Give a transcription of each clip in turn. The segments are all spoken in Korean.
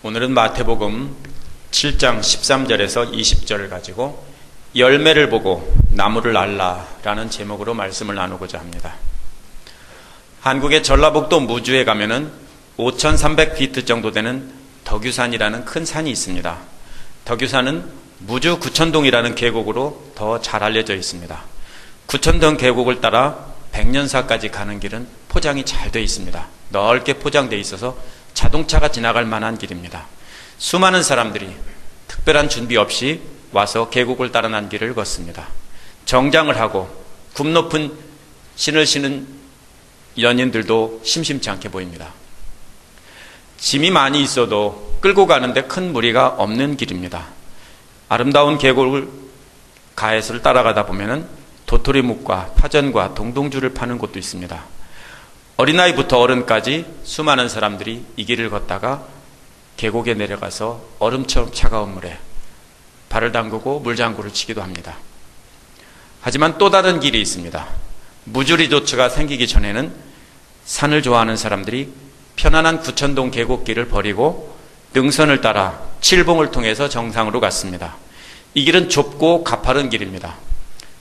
오늘은 마태복음 7장 13절에서 20절을 가지고 열매를 보고 나무를 알라라는 제목으로 말씀을 나누고자 합니다. 한국의 전라북도 무주에 가면은 5,300피트 정도 되는 덕유산이라는 큰 산이 있습니다. 덕유산은 무주 구천동이라는 계곡으로 더 잘 알려져 있습니다. 구천동 계곡을 따라 백년사까지 가는 길은 포장이 잘 되어 있습니다. 넓게 포장되어 있어서 자동차가 지나갈 만한 길입니다. 수많은 사람들이 특별한 준비 없이 와서 계곡을 따라 난 길을 걷습니다. 정장을 하고 굽 높은 신을 신은 연인들도 심심치 않게 보입니다. 짐이 많이 있어도 끌고 가는데 큰 무리가 없는 길입니다. 아름다운 계곡을 가에서를 따라가다 보면은 도토리묵과 파전과 동동주를 파는 곳도 있습니다. 어린아이부터 어른까지 수많은 사람들이 이 길을 걷다가 계곡에 내려가서 얼음처럼 차가운 물에 발을 담그고 물장구를 치기도 합니다. 하지만 또 다른 길이 있습니다. 무주 리조트가 생기기 전에는 산을 좋아하는 사람들이 편안한 구천동 계곡길을 버리고 능선을 따라 칠봉을 통해서 정상으로 갔습니다. 이 길은 좁고 가파른 길입니다.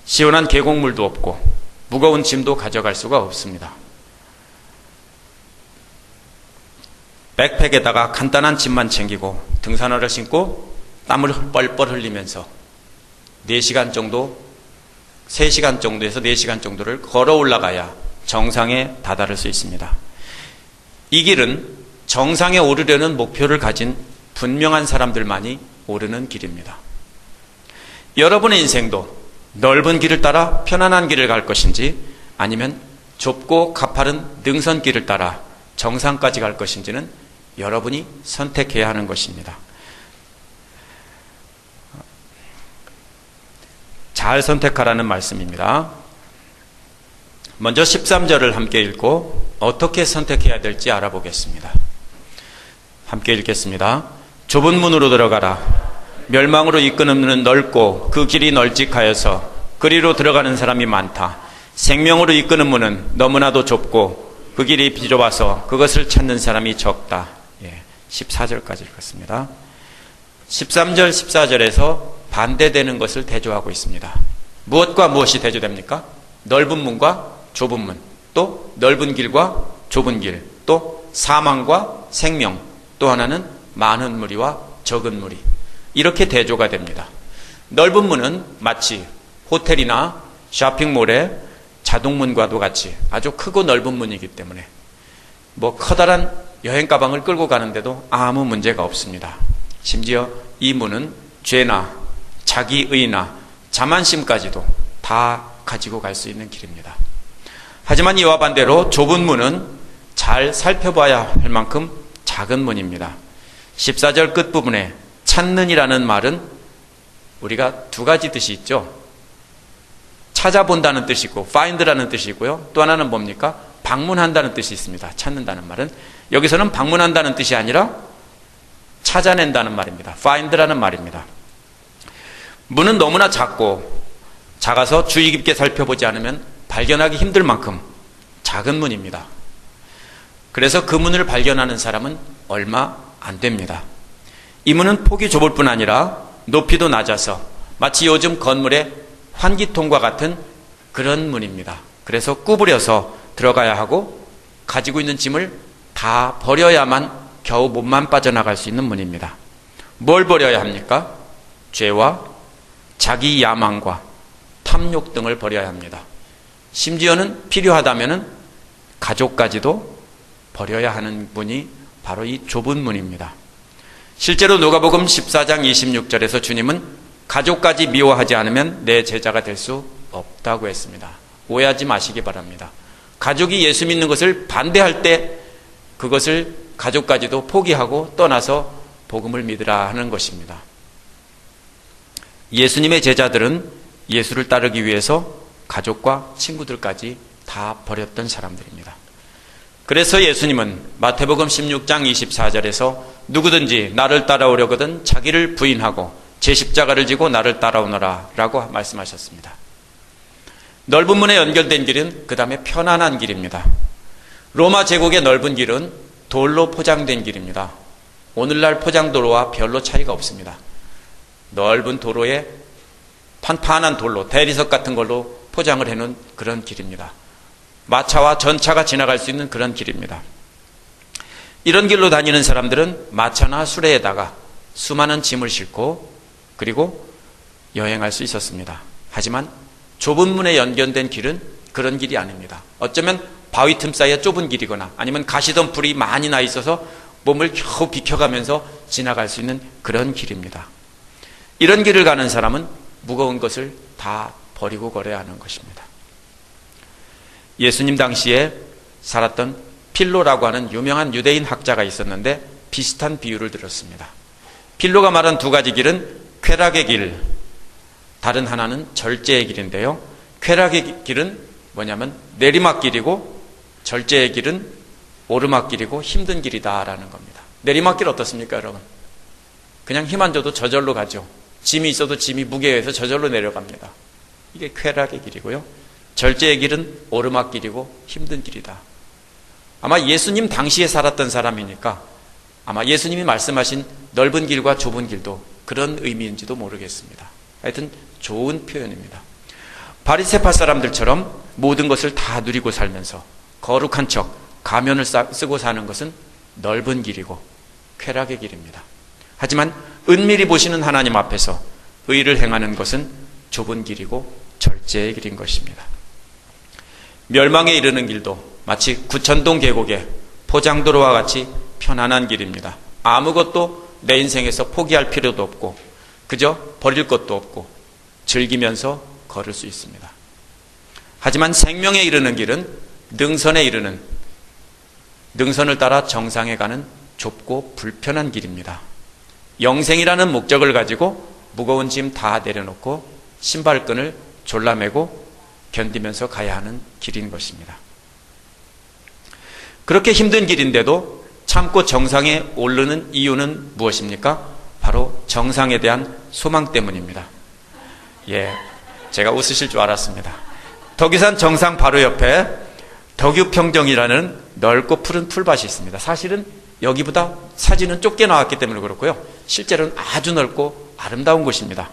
시원한 계곡물도 없고 무거운 짐도 가져갈 수가 없습니다. 백팩에다가 간단한 짐만 챙기고 등산화를 신고 땀을 뻘뻘 흘리면서 4시간 정도, 3시간 정도에서 4시간 정도를 걸어 올라가야 정상에 다다를 수 있습니다. 이 길은 정상에 오르려는 목표를 가진 분명한 사람들만이 오르는 길입니다. 여러분의 인생도 넓은 길을 따라 편안한 길을 갈 것인지 아니면 좁고 가파른 능선길을 따라 정상까지 갈 것인지는 여러분이 선택해야 하는 것입니다. 잘 선택하라는 말씀입니다. 먼저 13절을 함께 읽고 어떻게 선택해야 될지 알아보겠습니다. 함께 읽겠습니다. 좁은 문으로 들어가라. 멸망으로 이끄는 넓고 그 길이 널찍하여서 그리로 들어가는 사람이 많다. 생명으로 이끄는 문은 너무나도 좁고 그 길이 비좁아서 그것을 찾는 사람이 적다. 14절까지 읽었습니다. 13절, 14절에서 반대되는 것을 대조하고 있습니다. 무엇과 무엇이 대조됩니까? 넓은 문과 좁은 문, 또 넓은 길과 좁은 길, 또 사망과 생명, 또 하나는 많은 무리와 적은 무리. 이렇게 대조가 됩니다. 넓은 문은 마치 호텔이나 쇼핑몰의 자동문과도 같이 아주 크고 넓은 문이기 때문에 커다란 여행 가방을 끌고 가는데도 아무 문제가 없습니다. 심지어 이 문은 죄나 자기의나 자만심까지도 다 가지고 갈 수 있는 길입니다. 하지만 이와 반대로 좁은 문은 잘 살펴봐야 할 만큼 작은 문입니다. 14절 끝부분에 찾는이라는 말은 우리가 두 가지 뜻이 있죠. 찾아본다는 뜻이 있고 find라는 뜻이 있고요. 또 하나는 뭡니까? 방문한다는 뜻이 있습니다. 찾는다는 말은 여기서는 방문한다는 뜻이 아니라 찾아낸다는 말입니다. find라는 말입니다. 문은 너무나 작아서 주의 깊게 살펴보지 않으면 발견하기 힘들 만큼 작은 문입니다. 그래서 그 문을 발견하는 사람은 얼마 안 됩니다. 이 문은 폭이 좁을 뿐 아니라 높이도 낮아서 마치 요즘 건물의 환기통과 같은 그런 문입니다. 그래서 구부려서 들어가야 하고 가지고 있는 짐을 다 버려야만 겨우 몸만 빠져나갈 수 있는 문입니다. 뭘 버려야 합니까? 죄와 자기 야망과 탐욕 등을 버려야 합니다. 심지어는 필요하다면 가족까지도 버려야 하는 문이 바로 이 좁은 문입니다. 실제로 누가복음 14장 26절에서 주님은 가족까지 미워하지 않으면 내 제자가 될 수 없다고 했습니다. 오해하지 마시기 바랍니다. 가족이 예수 믿는 것을 반대할 때 그것을 가족까지도 포기하고 떠나서 복음을 믿으라 하는 것입니다. 예수님의 제자들은 예수를 따르기 위해서 가족과 친구들까지 다 버렸던 사람들입니다. 그래서 예수님은 마태복음 16장 24절에서 누구든지 나를 따라오려거든 자기를 부인하고 제 십자가를 지고 나를 따라오너라 라고 말씀하셨습니다. 넓은 문에 연결된 길은 그 다음에 편안한 길입니다. 로마 제국의 넓은 길은 돌로 포장된 길입니다. 오늘날 포장도로와 별로 차이가 없습니다. 넓은 도로에 판판한 돌로 대리석 같은 걸로 포장을 해놓은 그런 길입니다. 마차와 전차가 지나갈 수 있는 그런 길입니다. 이런 길로 다니는 사람들은 마차나 수레에다가 수많은 짐을 싣고 그리고 여행할 수 있었습니다. 하지만 좁은 문에 연결된 길은 그런 길이 아닙니다. 어쩌면 바위 틈 사이에 좁은 길이거나 아니면 가시덤불이 많이 나 있어서 몸을 겨우 비켜가면서 지나갈 수 있는 그런 길입니다. 이런 길을 가는 사람은 무거운 것을 다 버리고 걸어야 하는 것입니다. 예수님 당시에 살았던 필로라고 하는 유명한 유대인 학자가 있었는데 비슷한 비유를 들었습니다. 필로가 말한 두 가지 길은 쾌락의 길, 다른 하나는 절제의 길인데요. 쾌락의 길은 뭐냐면 내리막길이고 절제의 길은 오르막길이고 힘든 길이다라는 겁니다. 내리막길 어떻습니까, 여러분? 그냥 힘 안 줘도 저절로 가죠. 짐이 있어도 짐이 무게에 의해서 저절로 내려갑니다. 이게 쾌락의 길이고요. 절제의 길은 오르막길이고 힘든 길이다. 아마 예수님 당시에 살았던 사람이니까 아마 예수님이 말씀하신 넓은 길과 좁은 길도 그런 의미인지도 모르겠습니다. 하여튼 좋은 표현입니다. 바리새파 사람들처럼 모든 것을 다 누리고 살면서 거룩한 척 가면을 쓰고 사는 것은 넓은 길이고 쾌락의 길입니다. 하지만 은밀히 보시는 하나님 앞에서 의를 행하는 것은 좁은 길이고 절제의 길인 것입니다. 멸망에 이르는 길도 마치 구천동 계곡의 포장도로와 같이 편안한 길입니다. 아무것도 내 인생에서 포기할 필요도 없고 그저 버릴 것도 없고 즐기면서 걸을 수 있습니다. 하지만 생명에 이르는 길은 능선을 따라 정상에 가는 좁고 불편한 길입니다. 영생이라는 목적을 가지고 무거운 짐 다 내려놓고 신발끈을 졸라매고 견디면서 가야 하는 길인 것입니다. 그렇게 힘든 길인데도 참고 정상에 오르는 이유는 무엇입니까? 바로 정상에 대한 소망 때문입니다. 제가 웃으실 줄 알았습니다. 덕유산 정상 바로 옆에 덕유평정이라는 넓고 푸른 풀밭이 있습니다. 사실은 여기보다 사진은 좁게 나왔기 때문에 그렇고요. 실제로는 아주 넓고 아름다운 곳입니다.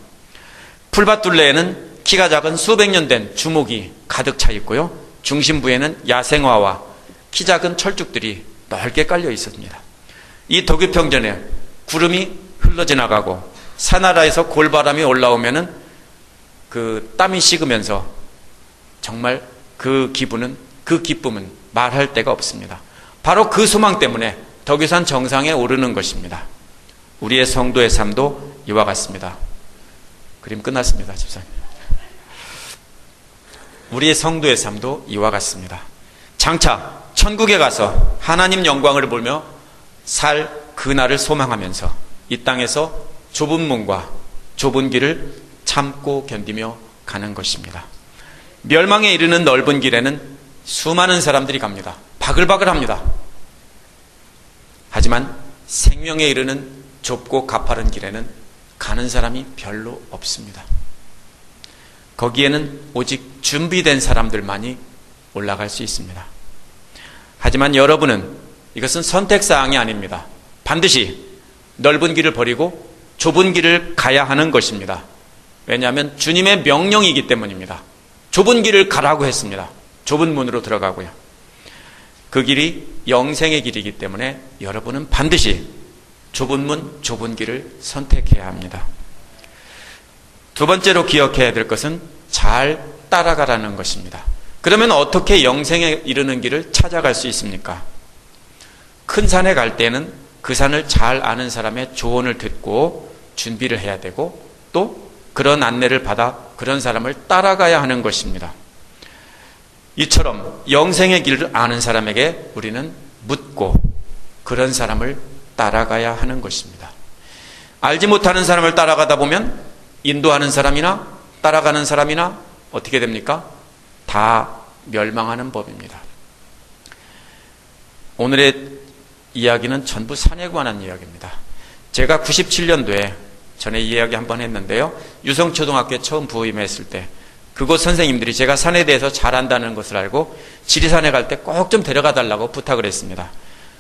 풀밭 둘레에는 키가 작은 수백 년 된 주목이 가득 차 있고요. 중심부에는 야생화와 키 작은 철쭉들이 넓게 깔려 있습니다. 이 덕유평전에 구름이 흘러 지나가고 산하라에서 골바람이 올라오면은 그 땀이 식으면서 정말 그 기쁨은 말할 데가 없습니다. 바로 그 소망 때문에 덕유산 정상에 오르는 것입니다. 우리의 성도의 삶도 이와 같습니다. 그림 끝났습니다, 집사님. 우리의 성도의 삶도 이와 같습니다. 장차 천국에 가서 하나님 영광을 보며 살 그날을 소망하면서 이 땅에서 좁은 문과 좁은 길을 참고 견디며 가는 것입니다. 멸망에 이르는 넓은 길에는 수많은 사람들이 갑니다. 바글바글합니다. 하지만 생명에 이르는 좁고 가파른 길에는 가는 사람이 별로 없습니다. 거기에는 오직 준비된 사람들만이 올라갈 수 있습니다. 하지만 여러분은 이것은 선택사항이 아닙니다. 반드시 넓은 길을 버리고 좁은 길을 가야 하는 것입니다. 왜냐하면 주님의 명령이기 때문입니다. 좁은 길을 가라고 했습니다. 좁은 문으로 들어가고요. 그 길이 영생의 길이기 때문에 여러분은 반드시 좁은 문, 좁은 길을 선택해야 합니다. 두 번째로 기억해야 될 것은 잘 따라가라는 것입니다. 그러면 어떻게 영생에 이르는 길을 찾아갈 수 있습니까? 큰 산에 갈 때는 그 산을 잘 아는 사람의 조언을 듣고 준비를 해야 되고 또 그런 안내를 받아 그런 사람을 따라가야 하는 것입니다. 이처럼 영생의 길을 아는 사람에게 우리는 묻고 그런 사람을 따라가야 하는 것입니다. 알지 못하는 사람을 따라가다 보면 인도하는 사람이나 따라가는 사람이나 어떻게 됩니까? 다 멸망하는 법입니다. 오늘의 이야기는 전부 산에 관한 이야기입니다. 제가 97년도에 전에 이야기 한번 했는데요. 유성초등학교에 처음 부임했을 때 그곳 선생님들이 제가 산에 대해서 잘 안다는 것을 알고 지리산에 갈 때 꼭 좀 데려가 달라고 부탁을 했습니다.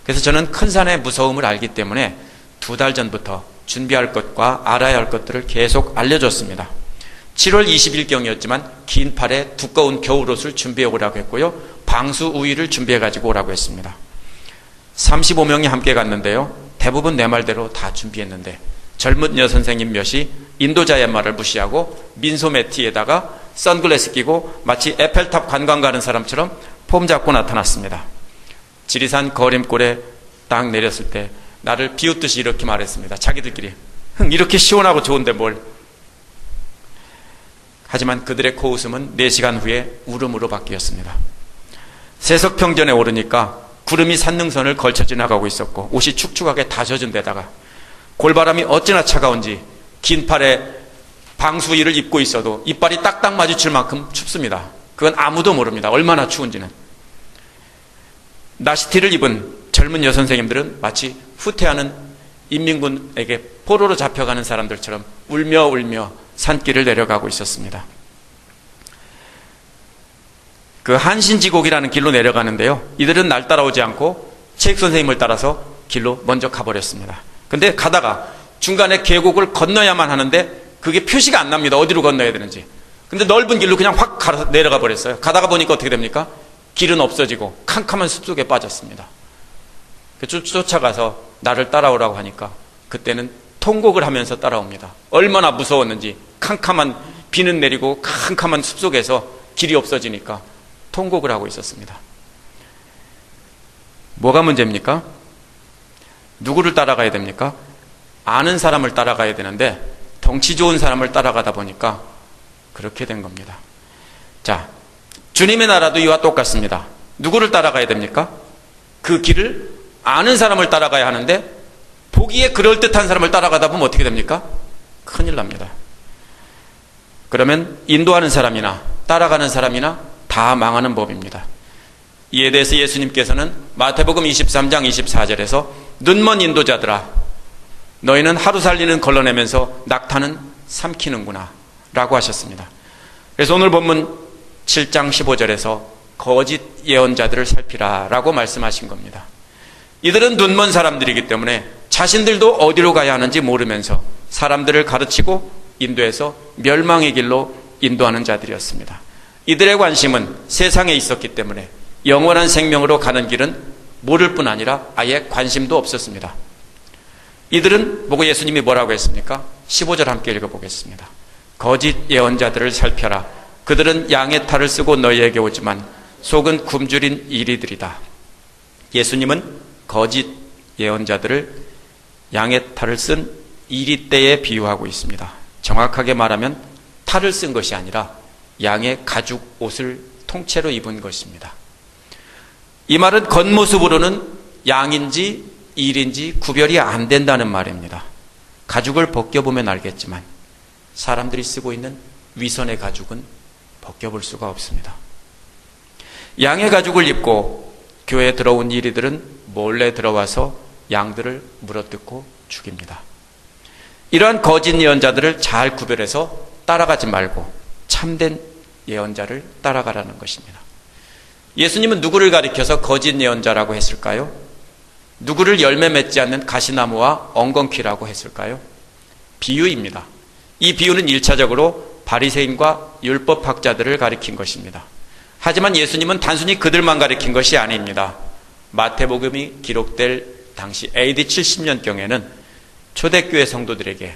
그래서 저는 큰 산의 무서움을 알기 때문에 2달 전부터 준비할 것과 알아야 할 것들을 계속 알려줬습니다. 7월 20일경이었지만 긴 팔에 두꺼운 겨울옷을 준비해 오라고 했고요. 방수 우위를 준비해 가지고 오라고 했습니다. 35명이 함께 갔는데요. 대부분 내 말대로 다 준비했는데 젊은 여선생님 몇이 인도자의 말을 무시하고 민소 매티에다가 선글라스 끼고 마치 에펠탑 관광 가는 사람처럼 폼 잡고 나타났습니다. 지리산 거림골에 딱 내렸을 때 나를 비웃듯이 이렇게 말했습니다. 자기들끼리 이렇게 시원하고 좋은데 뭘. 하지만 그들의 코웃음은 4시간 후에 울음으로 바뀌었습니다. 세석평전에 오르니까 구름이 산능선을 걸쳐 지나가고 있었고 옷이 축축하게 다 젖은 데다가 골바람이 어찌나 차가운지 긴 팔에 방수의를 입고 있어도 이빨이 딱딱 마주칠 만큼 춥습니다. 그건 아무도 모릅니다. 얼마나 추운지는. 나시티를 입은 젊은 여선생님들은 마치 후퇴하는 인민군에게 포로로 잡혀가는 사람들처럼 울며 울며 산길을 내려가고 있었습니다. 그 한신지곡이라는 길로 내려가는데요. 이들은 날 따라오지 않고 체육 선생님을 따라서 길로 먼저 가버렸습니다. 근데 가다가 중간에 계곡을 건너야만 하는데 그게 표시가 안 납니다. 어디로 건너야 되는지. 근데 넓은 길로 그냥 확 내려가 버렸어요. 가다가 보니까 어떻게 됩니까? 길은 없어지고 캄캄한 숲속에 빠졌습니다. 쫓아가서 나를 따라오라고 하니까 그때는 통곡을 하면서 따라옵니다. 얼마나 무서웠는지. 캄캄한 비는 내리고 캄캄한 숲속에서 길이 없어지니까 통곡을 하고 있었습니다. 뭐가 문제입니까? 누구를 따라가야 됩니까? 아는 사람을 따라가야 되는데 덩치 좋은 사람을 따라가다 보니까 그렇게 된 겁니다. 자, 주님의 나라도 이와 똑같습니다. 누구를 따라가야 됩니까? 그 길을 아는 사람을 따라가야 하는데 보기에 그럴듯한 사람을 따라가다 보면 어떻게 됩니까? 큰일 납니다. 그러면 인도하는 사람이나 따라가는 사람이나 다 망하는 법입니다. 이에 대해서 예수님께서는 마태복음 23장 24절에서 눈먼 인도자들아 너희는 하루 살리는 걸러내면서 낙타는 삼키는구나 라고 하셨습니다. 그래서 오늘 본문 7장 15절에서 거짓 예언자들을 살피라 라고 말씀하신 겁니다. 이들은 눈먼 사람들이기 때문에 자신들도 어디로 가야 하는지 모르면서 사람들을 가르치고 인도해서 멸망의 길로 인도하는 자들이었습니다. 이들의 관심은 세상에 있었기 때문에 영원한 생명으로 가는 길은 모를 뿐 아니라 아예 관심도 없었습니다. 이들은 보고 예수님이 뭐라고 했습니까? 15절 함께 읽어보겠습니다. 거짓 예언자들을 살펴라. 그들은 양의 탈을 쓰고 너희에게 오지만 속은 굶주린 이리들이다. 예수님은 거짓 예언자들을 양의 탈을 쓴 이리떼에 비유하고 있습니다. 정확하게 말하면 탈을 쓴 것이 아니라 양의 가죽 옷을 통째로 입은 것입니다. 이 말은 겉모습으로는 양인지 일인지 구별이 안 된다는 말입니다. 가죽을 벗겨보면 알겠지만 사람들이 쓰고 있는 위선의 가죽은 벗겨볼 수가 없습니다. 양의 가죽을 입고 교회에 들어온 이리들은 몰래 들어와서 양들을 물어뜯고 죽입니다. 이러한 거짓 예언자들을 잘 구별해서 따라가지 말고 참된 예언자를 따라가라는 것입니다. 예수님은 누구를 가리켜서 거짓 예언자라고 했을까요? 누구를 열매 맺지 않는 가시나무와 엉겅퀴라고 했을까요? 비유입니다. 이 비유는 1차적으로 바리새인과 율법학자들을 가리킨 것입니다. 하지만 예수님은 단순히 그들만 가리킨 것이 아닙니다. 마태복음이 기록될 당시 AD 70년경에는 초대교회 성도들에게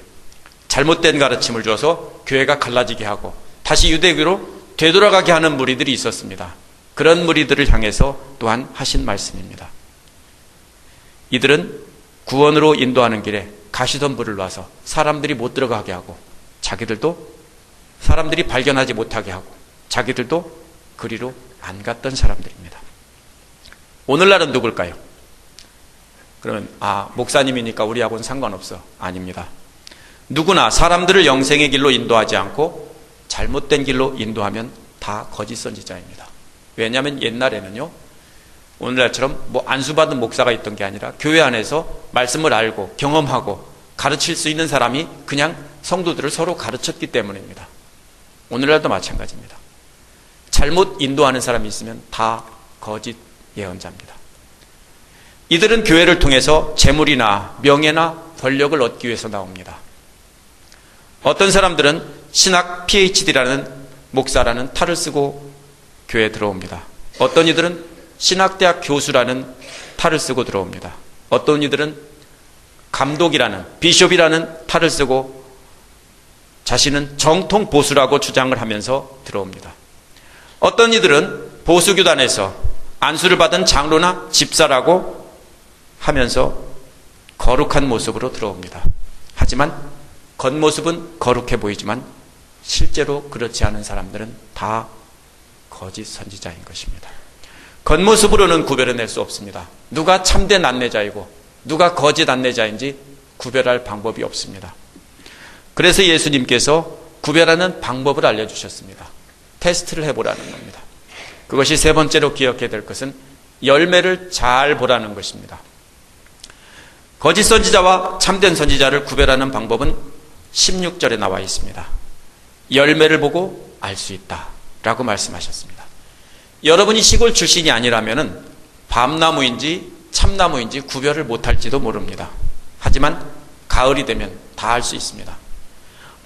잘못된 가르침을 줘서 교회가 갈라지게 하고 다시 유대교로 되돌아가게 하는 무리들이 있었습니다. 그런 무리들을 향해서 또한 하신 말씀입니다. 이들은 구원으로 인도하는 길에 가시덤불을 놔서 사람들이 못 들어가게 하고 자기들도 사람들이 발견하지 못하게 하고 자기들도 그리로 안 갔던 사람들입니다. 오늘날은 누굴까요? 그러면 목사님이니까 우리하고는 상관없어. 아닙니다. 누구나 사람들을 영생의 길로 인도하지 않고 잘못된 길로 인도하면 다 거짓 선지자입니다. 왜냐하면 옛날에는요, 오늘날처럼 안수받은 목사가 있던 게 아니라 교회 안에서 말씀을 알고 경험하고 가르칠 수 있는 사람이 그냥 성도들을 서로 가르쳤기 때문입니다. 오늘날도 마찬가지입니다. 잘못 인도하는 사람이 있으면 다 거짓 예언자입니다. 이들은 교회를 통해서 재물이나 명예나 권력을 얻기 위해서 나옵니다. 어떤 사람들은 신학 PhD라는 목사라는 탈을 쓰고 교회에 들어옵니다. 어떤 이들은 신학대학 교수라는 탈을 쓰고 들어옵니다. 어떤 이들은 감독이라는, 비숍이라는 탈을 쓰고 자신은 정통 보수라고 주장을 하면서 들어옵니다. 어떤 이들은 보수교단에서 안수를 받은 장로나 집사라고 하면서 거룩한 모습으로 들어옵니다. 하지만 겉모습은 거룩해 보이지만 실제로 그렇지 않은 사람들은 다 거짓 선지자인 것입니다. 겉모습으로는 구별해낼 수 없습니다. 누가 참된 안내자이고 누가 거짓 안내자인지 구별할 방법이 없습니다. 그래서 예수님께서 구별하는 방법을 알려주셨습니다. 테스트를 해보라는 겁니다. 그것이 세 번째로 기억해야 될 것은 열매를 잘 보라는 것입니다. 거짓 선지자와 참된 선지자를 구별하는 방법은 16절에 나와 있습니다. 열매를 보고 알 수 있다 라고 말씀하셨습니다. 여러분이 시골 출신이 아니라면 밤나무인지 참나무인지 구별을 못할지도 모릅니다. 하지만 가을이 되면 다 알 수 있습니다.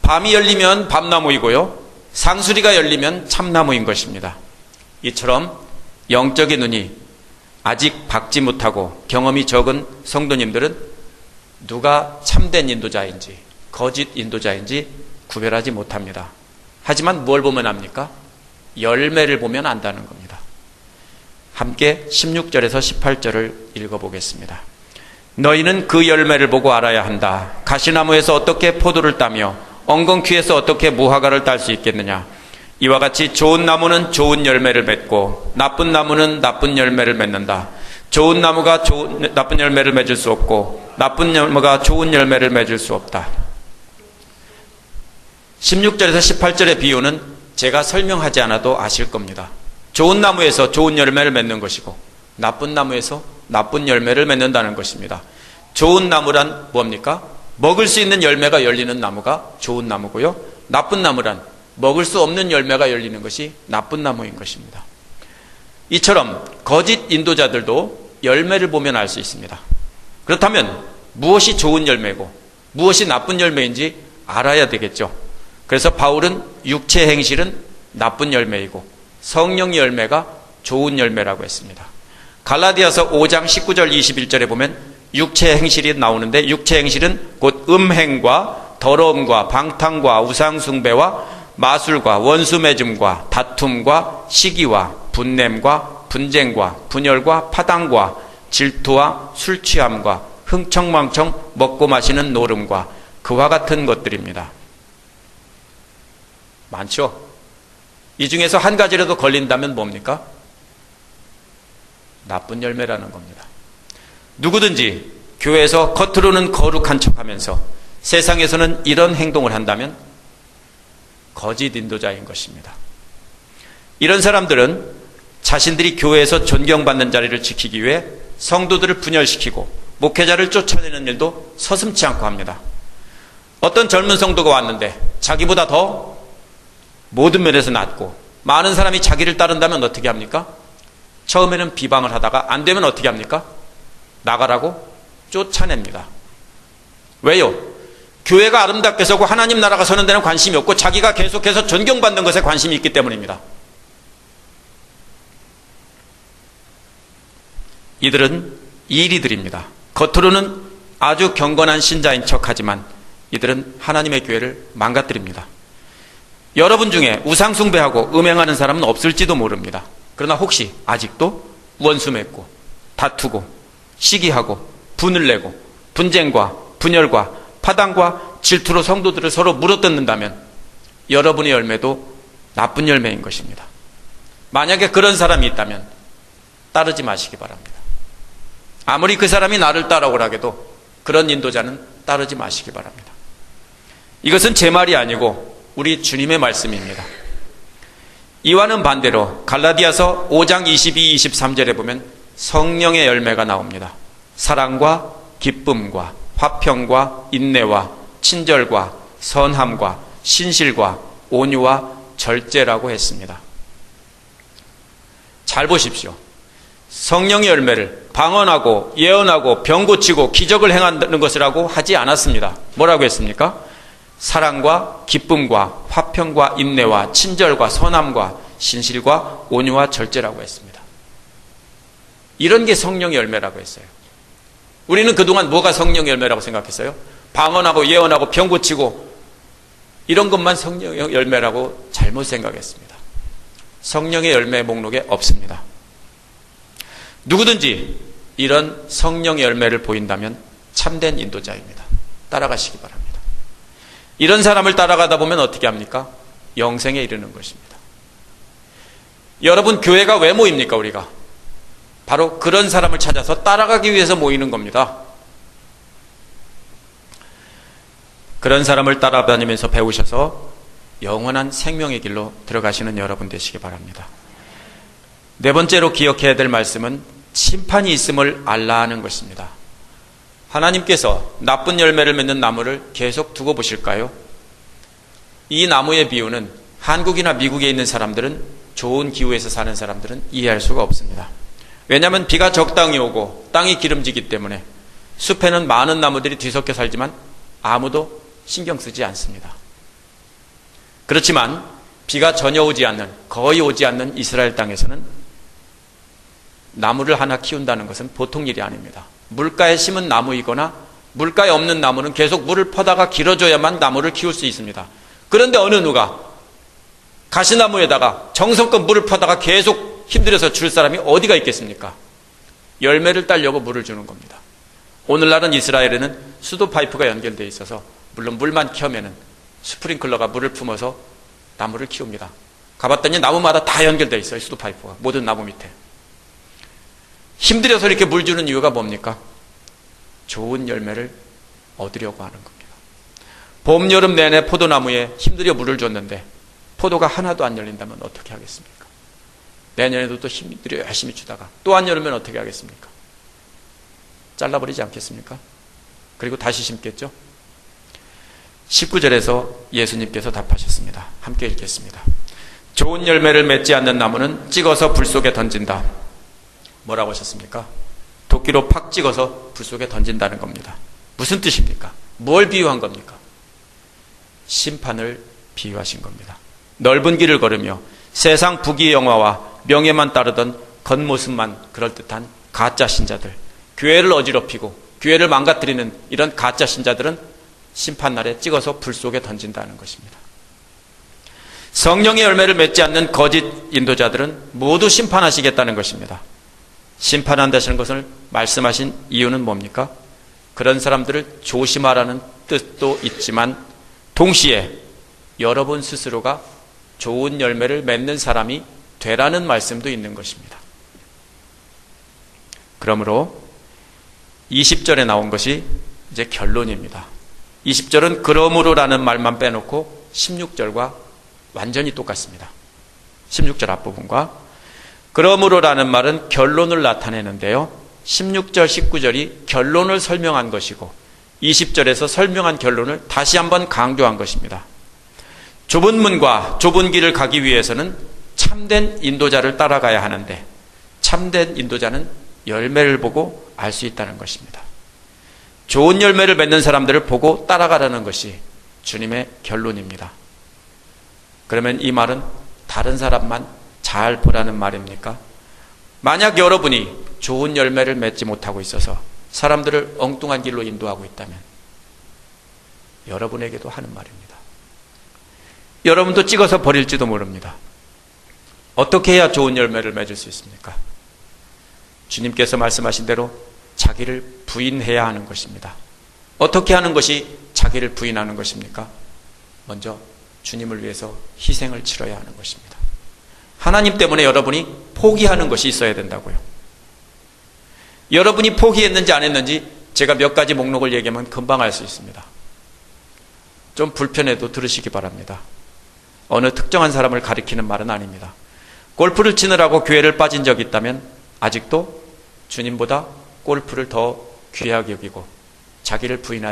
밤이 열리면 밤나무이고요, 상수리가 열리면 참나무인 것입니다. 이처럼 영적인 눈이 아직 밝지 못하고 경험이 적은 성도님들은 누가 참된 인도자인지 거짓 인도자인지 구별하지 못합니다. 하지만 뭘 보면 압니까? 열매를 보면 안다는 겁니다. 함께 16절에서 18절을 읽어보겠습니다. 너희는 그 열매를 보고 알아야 한다. 가시나무에서 어떻게 포도를 따며 엉겅퀴에서 어떻게 무화과를 딸 수 있겠느냐. 이와 같이 좋은 나무는 좋은 열매를 맺고 나쁜 나무는 나쁜 열매를 맺는다. 좋은 나무가 나쁜 열매를 맺을 수 없고 나쁜 나무가 좋은 열매를 맺을 수 없다. 16절에서 18절의 비유는 제가 설명하지 않아도 아실 겁니다. 좋은 나무에서 좋은 열매를 맺는 것이고 나쁜 나무에서 나쁜 열매를 맺는다는 것입니다. 좋은 나무란 뭡니까? 먹을 수 있는 열매가 열리는 나무가 좋은 나무고요, 나쁜 나무란 먹을 수 없는 열매가 열리는 것이 나쁜 나무인 것입니다. 이처럼 거짓 인도자들도 열매를 보면 알 수 있습니다. 그렇다면 무엇이 좋은 열매고 무엇이 나쁜 열매인지 알아야 되겠죠. 그래서 바울은 육체 행실은 나쁜 열매이고 성령의 열매가 좋은 열매라고 했습니다. 갈라디아서 5장 19절 21절에 보면 육체 행실이 나오는데, 육체 행실은 곧 음행과 더러움과 방탕과 우상숭배와 마술과 원수 맺음과 다툼과 시기와 분냄과 분쟁과 분열과 파당과 질투와 술 취함과 흥청망청 먹고 마시는 노름과 그와 같은 것들입니다. 많죠? 이 중에서 한 가지라도 걸린다면 뭡니까? 나쁜 열매라는 겁니다. 누구든지 교회에서 겉으로는 거룩한 척하면서 세상에서는 이런 행동을 한다면 거짓 인도자인 것입니다. 이런 사람들은 자신들이 교회에서 존경받는 자리를 지키기 위해 성도들을 분열시키고 목회자를 쫓아내는 일도 서슴지 않고 합니다. 어떤 젊은 성도가 왔는데 자기보다 더 모든 면에서 낫고 많은 사람이 자기를 따른다면 어떻게 합니까? 처음에는 비방을 하다가 안 되면 어떻게 합니까? 나가라고 쫓아냅니다. 왜요? 교회가 아름답게 서고 하나님 나라가 서는 데는 관심이 없고 자기가 계속해서 존경받는 것에 관심이 있기 때문입니다. 이들은 이리들입니다. 겉으로는 아주 경건한 신자인 척하지만 이들은 하나님의 교회를 망가뜨립니다. 여러분 중에 우상숭배하고 음행하는 사람은 없을지도 모릅니다. 그러나 혹시 아직도 원수 맺고 다투고 시기하고 분을 내고 분쟁과 분열과 파당과 질투로 성도들을 서로 물어뜯는다면 여러분의 열매도 나쁜 열매인 것입니다. 만약에 그런 사람이 있다면 따르지 마시기 바랍니다. 아무리 그 사람이 나를 따라오라 해도 그런 인도자는 따르지 마시기 바랍니다. 이것은 제 말이 아니고 우리 주님의 말씀입니다. 이와는 반대로 갈라디아서 5장 22, 23절에 보면 성령의 열매가 나옵니다. 사랑과 기쁨과 화평과 인내와 친절과 선함과 신실과 온유와 절제라고 했습니다. 잘 보십시오. 성령의 열매를 방언하고 예언하고 병 고치고 기적을 행하는 것이라고 하지 않았습니다. 뭐라고 했습니까? 사랑과 기쁨과 화평과 인내와 친절과 선함과 신실과 온유와 절제라고 했습니다. 이런 게 성령의 열매라고 했어요. 우리는 그동안 뭐가 성령의 열매라고 생각했어요? 방언하고 예언하고 병 고치고 이런 것만 성령의 열매라고 잘못 생각했습니다. 성령의 열매 목록에 없습니다. 누구든지 이런 성령의 열매를 보인다면 참된 인도자입니다. 따라가시기 바랍니다. 이런 사람을 따라가다 보면 어떻게 합니까? 영생에 이르는 것입니다. 여러분, 교회가 왜 모입니까? 우리가 바로 그런 사람을 찾아서 따라가기 위해서 모이는 겁니다. 그런 사람을 따라다니면서 배우셔서 영원한 생명의 길로 들어가시는 여러분 되시기 바랍니다. 네 번째로 기억해야 될 말씀은 심판이 있음을 알라 하는 것입니다. 하나님께서 나쁜 열매를 맺는 나무를 계속 두고 보실까요? 이 나무의 비유는 한국이나 미국에 있는 사람들은, 좋은 기후에서 사는 사람들은 이해할 수가 없습니다. 왜냐하면 비가 적당히 오고 땅이 기름지기 때문에 숲에는 많은 나무들이 뒤섞여 살지만 아무도 신경 쓰지 않습니다. 그렇지만 비가 전혀 오지 않는, 거의 오지 않는 이스라엘 땅에서는 나무를 하나 키운다는 것은 보통 일이 아닙니다. 물가에 심은 나무이거나 물가에 없는 나무는 계속 물을 퍼다가 길어져야만 나무를 키울 수 있습니다. 그런데 어느 누가 가시나무에다가 정성껏 물을 퍼다가 계속 힘들어서 줄 사람이 어디가 있겠습니까? 열매를 따려고 물을 주는 겁니다. 오늘날은 이스라엘에는 수도 파이프가 연결되어 있어서 물론 물만 켜면은 스프링클러가 물을 품어서 나무를 키웁니다. 가봤더니 나무마다 다 연결되어 있어요. 수도 파이프가. 모든 나무 밑에. 힘들어서 이렇게 물 주는 이유가 뭡니까? 좋은 열매를 얻으려고 하는 겁니다. 봄, 여름 내내 포도나무에 힘들여 물을 줬는데 포도가 하나도 안 열린다면 어떻게 하겠습니까? 내년에도 또 힘들여 열심히 주다가 또 안 열면 어떻게 하겠습니까? 잘라버리지 않겠습니까? 그리고 다시 심겠죠? 19절에서 예수님께서 답하셨습니다. 함께 읽겠습니다. 좋은 열매를 맺지 않는 나무는 찍어서 불 속에 던진다. 뭐라고 하셨습니까? 도끼로 팍 찍어서 불 속에 던진다는 겁니다. 무슨 뜻입니까? 뭘 비유한 겁니까? 심판을 비유하신 겁니다. 넓은 길을 걸으며 세상 부귀영화와 명예만 따르던 겉모습만 그럴듯한 가짜 신자들, 교회를 어지럽히고 교회를 망가뜨리는 이런 가짜 신자들은 심판날에 찍어서 불 속에 던진다는 것입니다. 성령의 열매를 맺지 않는 거짓 인도자들은 모두 심판하시겠다는 것입니다. 심판한다시는 것을 말씀하신 이유는 뭡니까? 그런 사람들을 조심하라는 뜻도 있지만 동시에 여러분 스스로가 좋은 열매를 맺는 사람이 되라는 말씀도 있는 것입니다. 그러므로 20절에 나온 것이 이제 결론입니다. 20절은 그러므로라는 말만 빼놓고 16절과 완전히 똑같습니다. 16절 앞부분과 그러므로라는 말은 결론을 나타내는데요. 16절, 19절이 결론을 설명한 것이고 20절에서 설명한 결론을 다시 한번 강조한 것입니다. 좁은 문과 좁은 길을 가기 위해서는 참된 인도자를 따라가야 하는데 참된 인도자는 열매를 보고 알 수 있다는 것입니다. 좋은 열매를 맺는 사람들을 보고 따라가라는 것이 주님의 결론입니다. 그러면 이 말은 다른 사람만 잘 보라는 말입니까? 만약 여러분이 좋은 열매를 맺지 못하고 있어서 사람들을 엉뚱한 길로 인도하고 있다면 여러분에게도 하는 말입니다. 여러분도 찍어서 버릴지도 모릅니다. 어떻게 해야 좋은 열매를 맺을 수 있습니까? 주님께서 말씀하신 대로 자기를 부인해야 하는 것입니다. 어떻게 하는 것이 자기를 부인하는 것입니까? 먼저 주님을 위해서 희생을 치러야 하는 것입니다. 하나님 때문에 여러분이 포기하는 것이 있어야 된다고요. 여러분이 포기했는지 안 했는지 제가 몇 가지 목록을 얘기하면 금방 알 수 있습니다. 좀 불편해도 들으시기 바랍니다. 어느 특정한 사람을 가리키는 말은 아닙니다. 골프를 치느라고 교회를 빠진 적이 있다면 아직도 주님보다 골프를 더 귀하게 여기고 자기를 부인하지